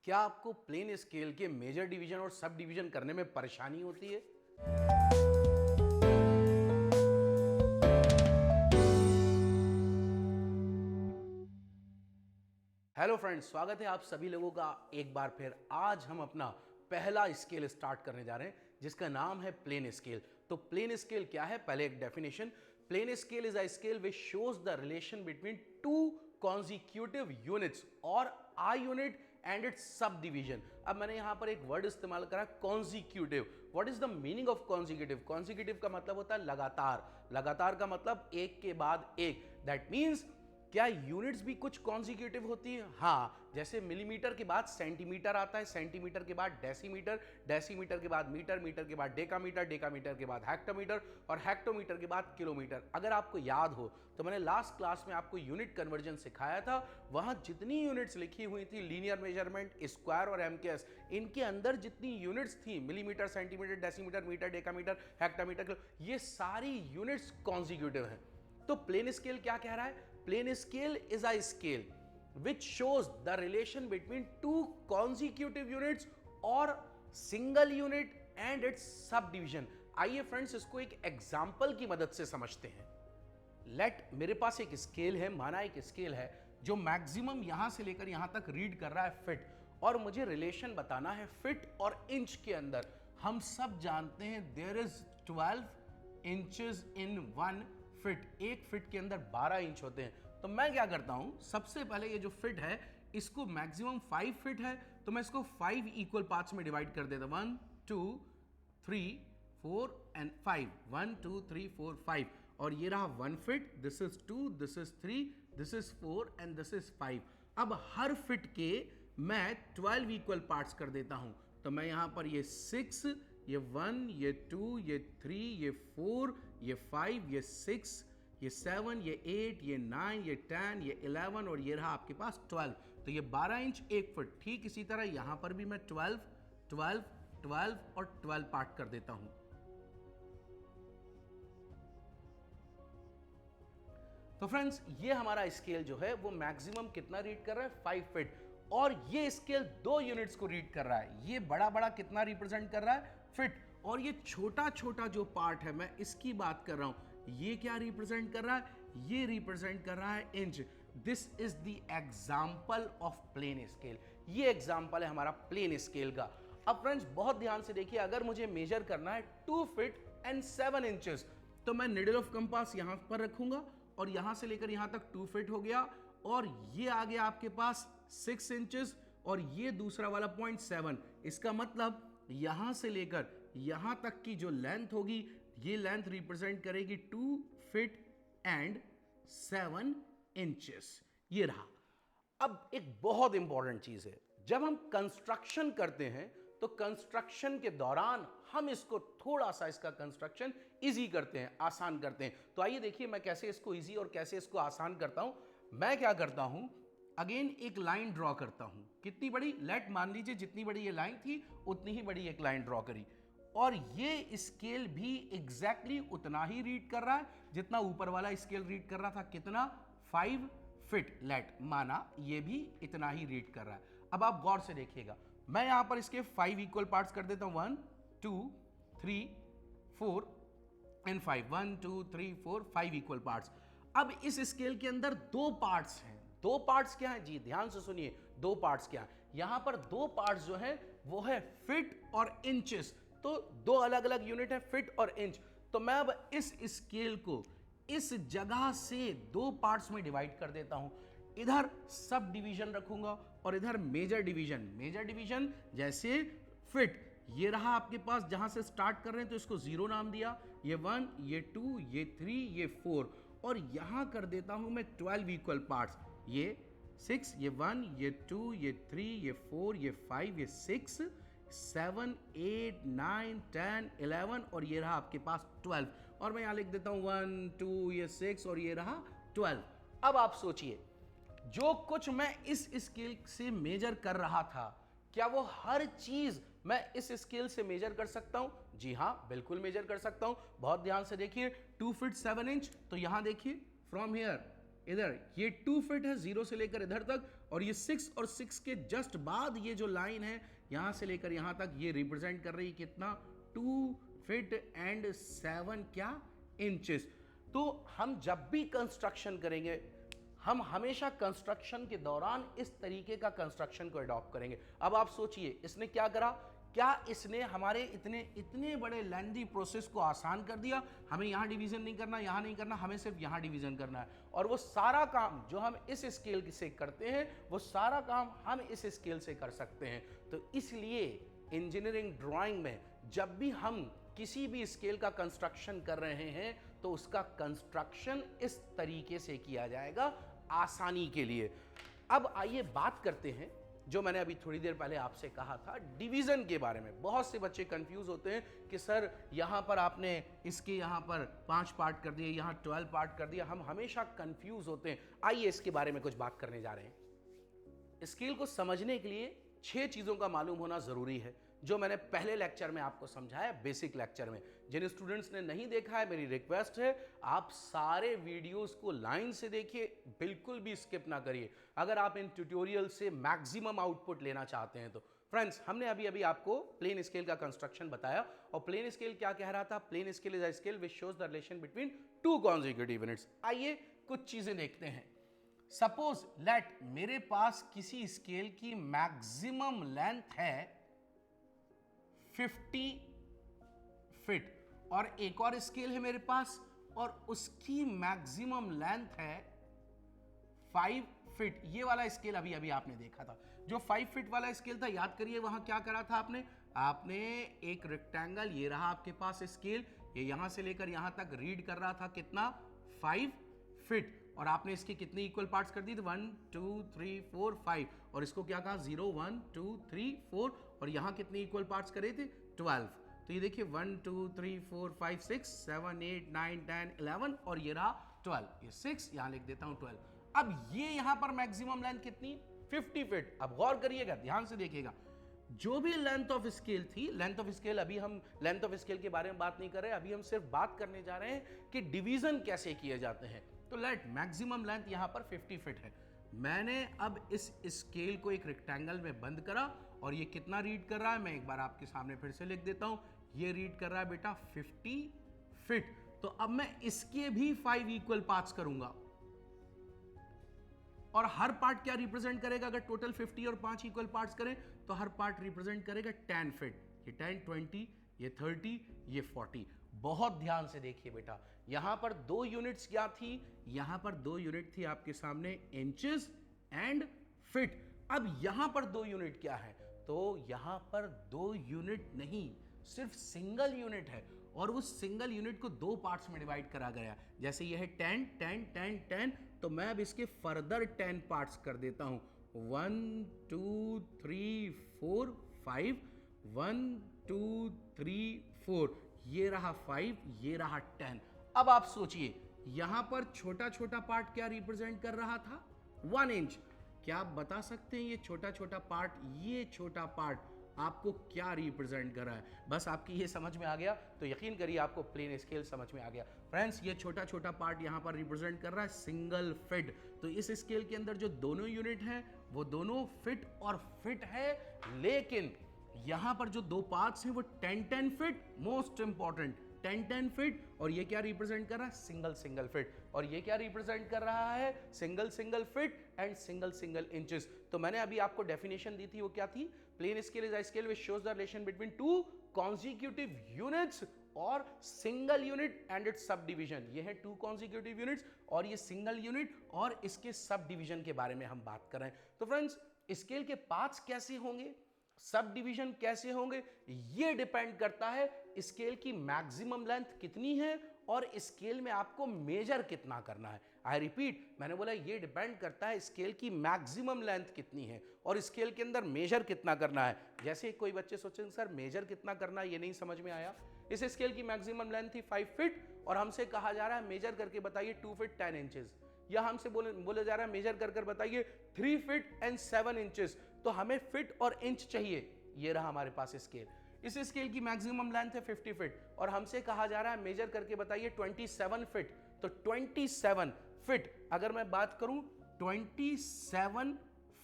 क्या आपको plain scale के मेजर डिवीजन और सब डिवीजन करने में परेशानी होती है? हेलो फ्रेंड्स, स्वागत है आप सभी लोगों का एक बार फिर। आज हम अपना पहला स्केल स्टार्ट करने जा रहे हैं जिसका नाम है प्लेन स्केल। तो प्लेन स्केल क्या है? पहले एक definition. Plane scale is a scale which shows the relation between two consecutive units और I unit and its subdivision. अब मैंने यहां पर एक वर्ड इस्तेमाल करा, consecutive. What is the meaning of consecutive? Consecutive का मतलब होता है लगातार। लगातार का मतलब एक के बाद एक। दैट मीन्स क्या यूनिट्स भी कुछ कॉन्जिक्यूटिव होती हैं? हाँ, जैसे मिलीमीटर के बाद सेंटीमीटर आता है, सेंटीमीटर के बाद डेसीमीटर, डेसीमीटर के बाद मीटर, मीटर के बाद डेकामीटर, डेकामीटर के बाद हेक्टोमीटर और हेक्टोमीटर के बाद किलोमीटर। अगर आपको याद हो तो मैंने लास्ट क्लास में आपको यूनिट कन्वर्जन सिखाया था। वहां जितनी यूनिट्स लिखी हुई थी, लीनियर मेजरमेंट, स्क्वायर और एमकेएस, इनके अंदर जितनी यूनिट्स थी, millimetre, centimetre, decimetre, metre, decametre, hectometre, ये सारी यूनिट्स कॉन्जिक्यूटिव हैं। तो प्लेन स्केल क्या कह रहा है? Plane scale is a scale which shows the relation between two consecutive units और single unit and its subdivision। आइए फ्रेंड्स, इसको एक एग्जाम्पल की मदद से समझते हैं। मेरे पास एक स्केल है, माना एक स्केल है जो मैक्सिमम यहां से लेकर यहां तक रीड कर रहा है फिट, और मुझे रिलेशन बताना है फिट और इंच के अंदर। हम सब जानते हैं there is 12 inches in 1 feet. एक फिट के अंदर 12 इंच होते हैं। तो मैं क्या करता हूं, सबसे पहले ये जो फिट है इसको मैक्सिमम 5 फिट है तो मैं इसको 5 इक्वल पार्ट्स में डिवाइड कर देता हूं। 1 2 3 4 एंड 5। 1 2 3 4 5। और ये रहा 1 fit. This is 2, this is 3, this is 4 and this is 5। अब हर फिट के मैं 12 इक्वल पार्ट्स कर देता हूं। तो मैं यहां पर ये 6, ये 1, ये 2, ये 3, ये 4, ये 5, ये 6, ये 7, ये 8, ये 9, ये 10, ये 11 और ये रहा आपके पास 12। तो ये 12 इंच 1 फुट। ठीक इसी तरह यहां पर भी मैं 12, 12, 12 और 12 पार्ट कर देता हूं। तो फ्रेंड्स, ये हमारा स्केल जो है वो मैक्सिमम कितना रीड कर रहा है? 5 फीट। और ये स्केल 2 यूनिट्स को रीड कर रहा है। ये बड़ा बड़ा कितना रिप्रेजेंट कर रहा है? फिट। और ये छोटा छोटा जो पार्ट है, मैं इसकी बात कर रहा हूं, ये क्या रिप्रेजेंट कर रहा है? ये रिप्रेजेंट कर रहा है inch. This is the example of plane scale. ये एग्जाम्पल है हमारा प्लेन स्केल का। अब फ्रेंड्स बहुत ध्यान से देखिए, अगर मुझे मेजर करना है 2 फीट एंड 7 इंचेस, तो मैं निडल ऑफ कंपास यहां पर रखूंगा और यहां से लेकर यहां तक 2 फीट हो गया, और ये आ गया आपके पास 6 इंचेस, और ये दूसरा वाला पॉइंट 7। इसका मतलब यहां से लेकर यहां तक की जो लेंथ होगी, ये लेंथ रिप्रेजेंट करेगी 2 फीट एंड 7 इंचेस। ये रहा। अब एक बहुत इंपॉर्टेंट चीज है, जब हम कंस्ट्रक्शन करते हैं तो कंस्ट्रक्शन के दौरान हम इसको थोड़ा सा, इसका कंस्ट्रक्शन इजी करते हैं, आसान करते हैं। तो आइए देखिए मैं कैसे इसको इजी और कैसे इसको आसान करता हूं। मैं क्या करता हूं, अगेन एक लाइन ड्रॉ करता हूं। कितनी बड़ी? लेट मान लीजिए जितनी बड़ी ये लाइन थी उतनी ही बड़ी एक लाइन ड्रॉ करी, और ये स्केल भी एग्जैक्टली उतना ही रीड कर रहा है जितना ऊपर वाला स्केल रीड कर रहा था। कितना? 5 फिट। लेट माना ये भी इतना ही रीड कर रहा है। अब आप गौर से देखिएगा, मैं यहां पर इसके 5 इक्वल पार्ट्स कर देता हूं। 1 2 3 4 एंड 5। 1 2 3 4 5 equal parts. अब इस स्केल के अंदर 2 पार्ट्स हैं। 2 पार्ट्स क्या है जी? ध्यान से सुनिए, 2 पार्ट्स क्या है। यहां पर 2 पार्ट्स जो है वो है फिट और इंचेस। तो 2 अलग अलग यूनिट है, फिट और इंच। तो मैं अब इस स्केल को इस जगह से 2 पार्ट्स में डिवाइड कर देता हूं। इधर सब डिवीजन रखूंगा और इधर मेजर डिवीजन। मेजर डिवीजन जैसे फिट, ये रहा आपके पास, जहां से स्टार्ट कर रहे हैं तो इसको 0 नाम दिया। ये 1, ये 2, ये 3, ये 4, और यहां कर देता हूं मैं 12 इक्वल पार्ट्स। ये 6, ये 1, ये 2, ये 3, ये 4, ये 5, ये 6, 7 8 9 10 11, और ये रहा आपके पास 12। और मैं यहां लिख देता हूं 1 2, ये 6 और ये रहा 12। अब आप सोचिए, जो कुछ मैं इस स्केल से मेजर कर रहा था, क्या वो हर चीज मैं इस स्केल से मेजर कर सकता हूं? जी हां, बिल्कुल मेजर कर सकता हूं। बहुत ध्यान से देखिए, 2 फीट 7 इंच। तो यहां देखिए, फ्रॉम हियर इधर ये 2 फीट है 0 से लेकर इधर तक, और ये 6 और 6 के जस्ट बाद ये जो लाइन है यहां से लेकर यहां तक ये रिप्रेजेंट कर रही है कितना 2 फीट एंड 7 क्या इंचेस। तो हम जब भी कंस्ट्रक्शन करेंगे हम हमेशा कंस्ट्रक्शन के दौरान इस तरीके का कंस्ट्रक्शन को अडॉप्ट करेंगे। अब आप सोचिए इसने क्या करा, क्या इसने हमारे इतने बड़े लेंथी प्रोसेस को आसान कर दिया। हमें यहां डिवीजन नहीं करना, यहां नहीं करना, हमें सिर्फ यहां डिवीजन करना है और वो सारा काम जो हम इस स्केल से करते हैं वो सारा काम हम इस स्केल से कर सकते हैं। तो इसलिए इंजीनियरिंग ड्राइंग में जब भी हम किसी भी स्केल का कंस्ट्रक्शन कर रहे हैं तो उसका कंस्ट्रक्शन इस तरीके से किया जाएगा आसानी के लिए। अब आइए बात करते हैं जो मैंने अभी थोड़ी देर पहले आपसे कहा था डिवीजन के बारे में। बहुत से बच्चे कंफ्यूज होते हैं कि सर यहां पर आपने इसके यहां पर 5 पार्ट कर दिए, यहां 12 पार्ट कर दिया। हम हमेशा कंफ्यूज होते हैं। आइए इसके बारे में कुछ बात करने जा रहे हैं। स्केल को समझने के लिए 6 चीजों का मालूम होना जरूरी है जो मैंने पहले लेक्चर में आपको समझाया, बेसिक लेक्चर में। जिन स्टूडेंट्स ने नहीं देखा है मेरी रिक्वेस्ट है आप सारे वीडियोस को लाइन से देखिए, बिल्कुल भी स्किप ना करिए अगर आप इन ट्यूटोरियल से मैक्सिमम आउटपुट लेना चाहते हैं तो। फ्रेंड्स हमने अभी आपको प्लेन स्केल का कंस्ट्रक्शन बताया और प्लेन स्केल क्या कह रहा था, plane scale is a scale which shows the relation between 2 consecutive units. आइए कुछ चीजें देखते हैं। सपोज लेट मेरे पास किसी स्केल की मैक्सिमम लेंथ है 50 फीट और एक और स्केल है मेरे पास और उसकी मैक्सिमम लेंथ है 5 फीट। ये वाला स्केल अभी आपने देखा था। जो 5 फीट वाला स्केल था याद करिए वहां क्या करा था आपने एक रेक्टेंगल, ये रहा आपके पास स्केल, ये यहां से लेकर यहां तक रीड कर रहा था कितना 5 फीट और आपने इसके कितने इक्वल पार्ट्स कर दिए थे 1 2 3 4 5 और इसको क्या कहा 0 1 2 3 4 और यहां कितने इक्वल पार्ट्स करे थे 12। तो ये देखिए 1 2 3 4 5 6 7 8 9 10 11 और ये रहा 12। ये 6 यहां लिख देता हूं 12। अब ये यहां पर मैक्सिमम लेंथ कितनी 50 फीट। अब गौर करिएगा, ध्यान से देखिएगा, जो भी लेंथ ऑफ स्केल थी, लेंथ ऑफ स्केल अभी हम लेंथ ऑफ स्केल के बारे में बात नहीं कर रहे, अभी हम सिर्फ बात करने जा रहे हैं कि डिवीजन कैसे किए जाते हैं। तो लेट मैक्सिमम लेंथ यहां पर 50 फीट है। मैंने अब इस स्केल को एक रेक्टेंगल में बंद करा और ये कितना रीड कर रहा है मैं एक बार आपके सामने फिर से लिख देता हूं। ये रीड कर रहा है बेटा 50 फीट। तो अब मैं इसके भी 5 इक्वल पार्ट्स करूंगा और हर पार्ट क्या रिप्रेजेंट करेगा, अगर टोटल 50 और 5 इक्वल पार्ट्स करें तो हर पार्ट रिप्रेजेंट करेगा 10 फीट। ये 10 20 ये 30 ये 40। बहुत ध्यान से देखिए बेटा, यहां पर 2 यूनिट्स क्या थी, यहां पर 2 यूनिट थी आपके सामने इंचेस एंड फीट। अब यहां पर 2 यूनिट क्या है, तो यहां पर 2 यूनिट नहीं सिर्फ सिंगल यूनिट है और उस सिंगल यूनिट को 2 पार्ट्स में डिवाइड करा गया। जैसे यह है 10 10 10 10 तो मैं अब इसके फर्दर 10 पार्ट्स कर देता हूं 1 2 3 4 5 1 2 3 4 ये रहा 5 ये रहा 10। अब आप सोचिए यहां पर छोटा छोटा पार्ट क्या रिप्रेजेंट कर रहा था 1 इंच। क्या आप बता सकते हैं ये छोटा छोटा पार्ट, ये छोटा पार्ट आपको क्या रिप्रेजेंट कर रहा है? बस आपकी ये समझ में आ गया तो यकीन करिए आपको प्लेन स्केल समझ में आ गया। फ्रेंड्स ये छोटा छोटा पार्ट यहां पर रिप्रेजेंट कर रहा है सिंगल फिट। तो इस स्केल के अंदर जो दोनों यूनिट हैं वो दोनों फिट और फिट है, लेकिन यहां पर जो 2 पार्ट्स हैं वो 10-10 फीट, मोस्ट इंपॉर्टेंट 10-10 फीट, और ये क्या रिप्रेजेंट कर रहा है सिंगल सिंगल फिट, और ये क्या रिप्रेजेंट कर रहा है single single fit and single single inches. तो मैंने अभी आपको डेफिनेशन दी थी, वो क्या थी, plane scale is a scale which shows the relation between 2 consecutive units और single unit and its subdivision. ये है 2 कॉन्जिक्यूटिव यूनिट्स और ये सिंगल यूनिट और इसके सब डिवीजन के बारे में हम बात कर रहे हैं। तो फ्रेंड्स स्केल के पार्ट्स कैसे होंगे, सब डिवीजन कैसे होंगे, ये डिपेंड करता है स्केल की मैक्सिमम लेंथ कितनी है और स्केल में आपको मेजर कितना करना है। आई रिपीट, मैंने बोला ये डिपेंड करता है स्केल की मैक्सिमम लेंथ कितनी है और स्केल के अंदर मेजर कितना करना है। जैसे कोई बच्चे सोचेंगे सर मेजर कितना करना है, ये नहीं समझ में आया। इस स्केल की मैक्सिमम लेंथ थी 5 फीट और हमसे कहा जा रहा है मेजर करके बताइए 2 फीट 10 इंचेस, या हमसे बोले जा रहा है मेजर कर बताइए 3 फीट एंड 7 इंचेस। तो हमें फिट और इंच चाहिए। ये रहा हमारे पास स्केल। इस स्केल की मैक्सिमम लेंथ है 50 फीट और हमसे कहा जा रहा है मेजर करके बताइए 27 फीट। तो 27 फीट अगर मैं बात करूं 27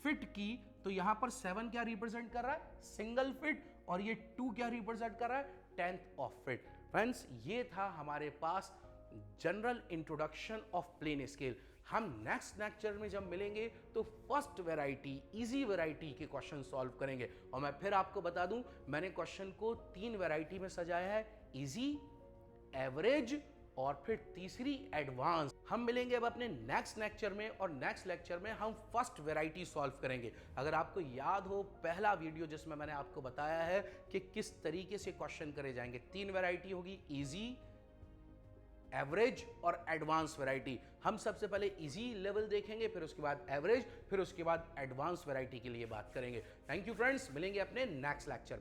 फिट की तो यहां पर 7 क्या रिप्रेजेंट कर रहा है? Single fit. और ये 2 क्या रिप्रेजेंट कर रहा है? 10th of fit. फ्रेंड्स, ये था हमारे पास general introduction of plane scale. हम नेक्स्ट लेक्चर में जब मिलेंगे तो फर्स्ट वैरायटी, इजी वैरायटी के क्वेश्चन सॉल्व करेंगे। और मैं फिर आपको बता दूं, मैंने क्वेश्चन को 3 वैरायटी में सजाया है, इजी, एवरेज और फिर तीसरी एडवांस। हम मिलेंगे अब अपने नेक्स्ट लेक्चर में, और नेक्स्ट लेक्चर में हम फर्स्ट वैरायटी सॉल्व करेंगे। अगर आपको याद हो पहला वीडियो जिसमें मैंने आपको बताया है कि किस तरीके से क्वेश्चन करे जाएंगे, 3 वैरायटी होगी, इजी, एवरेज और एडवांस वैरायटी। हम सबसे पहले इजी लेवल देखेंगे, फिर उसके बाद एवरेज, फिर उसके बाद एडवांस वैरायटी के लिए बात करेंगे। थैंक यू फ्रेंड्स, मिलेंगे अपने नेक्स्ट लेक्चर।